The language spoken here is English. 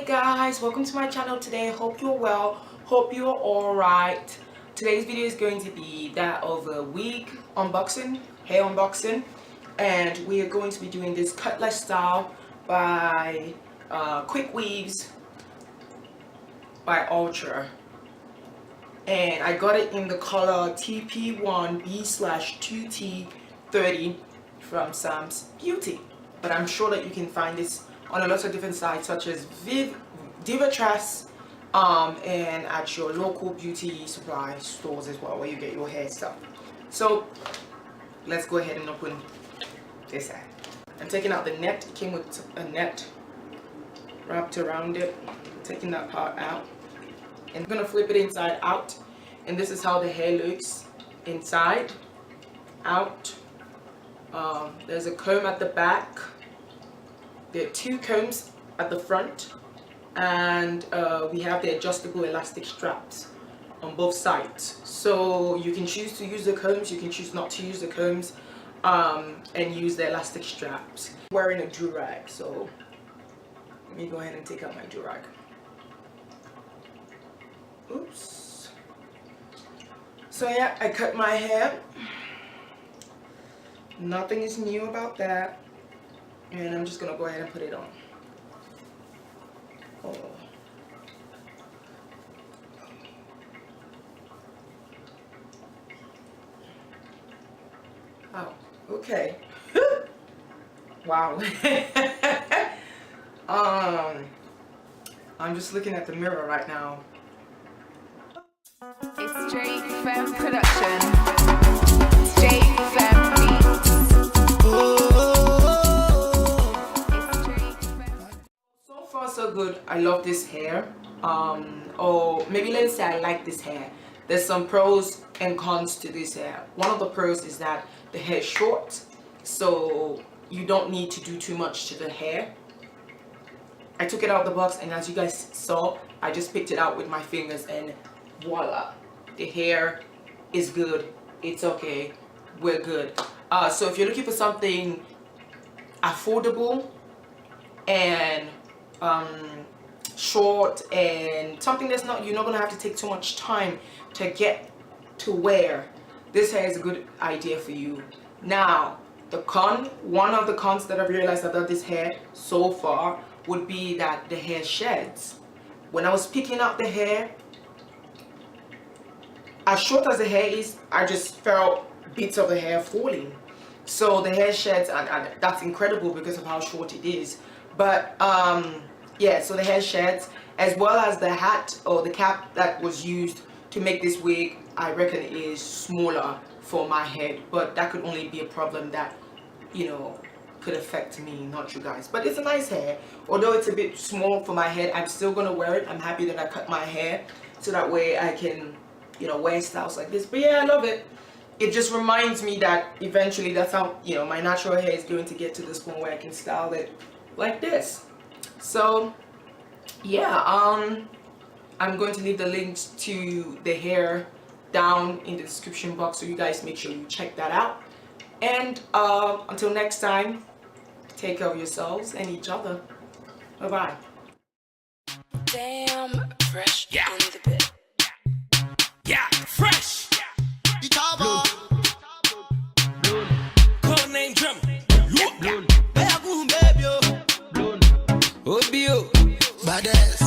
guys, welcome to my channel today. Hope you're well, hope you're all right. Today's video is going to be that of a wig unboxing, hair unboxing, and we are going to be doing this Curlette style by Quick Weaves by Outre, and I got it in the color TP1B/2T30 from Sam's Beauty. But I'm sure that you can find this on a lot of different sites such as Divatress and at your local beauty supply stores as well, where you get your hair stuff. So let's go ahead and open this hat. I'm taking out the net. It came with a net wrapped around it. I'm taking that part out and I'm gonna flip it inside out, and this is how the hair looks inside out. There's a comb at the back. There are two combs at the front, and we have the adjustable elastic straps on both sides. So you can choose to use the combs, you can choose not to use the combs, and use the elastic straps. I'm wearing a do-rag, so let me go ahead and take out my do-rag. Oops. So yeah, I cut my hair. Nothing is new about that, and I'm just gonna go ahead and put it on. Oh, okay. Wow. I'm just looking at the mirror right now. It's Straight Femme Production. Straight Femme Beats. So far so good. I love this hair. Or maybe let's say I like this hair. There's some pros and cons to this hair. One of the pros is that the hair is short, so you don't need to do too much to the hair. I took it out of the box, and as you guys saw, I just picked it out with my fingers, and voila, the hair is good. It's okay, we're good. So if you're looking for something affordable and short, and something that's you're not gonna have to take too much time to get to wear, this hair is a good idea for you. Now the one of the cons that I've realized about this hair so far would be that the hair sheds. When I was picking out the hair, as short as the hair is, I just felt bits of the hair falling. So the hair sheds, and that's incredible because of how short it is. But yeah, so the hair sheds, as well as the hat or the cap that was used to make this wig, I reckon it is smaller for my head. But that could only be a problem that, you know, could affect me, not you guys. But it's a nice hair. Although it's a bit small for my head, I'm still gonna wear it. I'm happy that I cut my hair so that way I can, you know, wear styles like this. But yeah, I love it. It just reminds me that eventually that's how, you know, my natural hair is going to get to this point where I can style it like this. So yeah, I'm going to leave the links to the hair down in the description box, so you guys make sure you check that out. And until next time, take care of yourselves and each other. Bye bye. Damn, fresh in the bit. Yeah, fresh. Code name drum. Obio. Badass.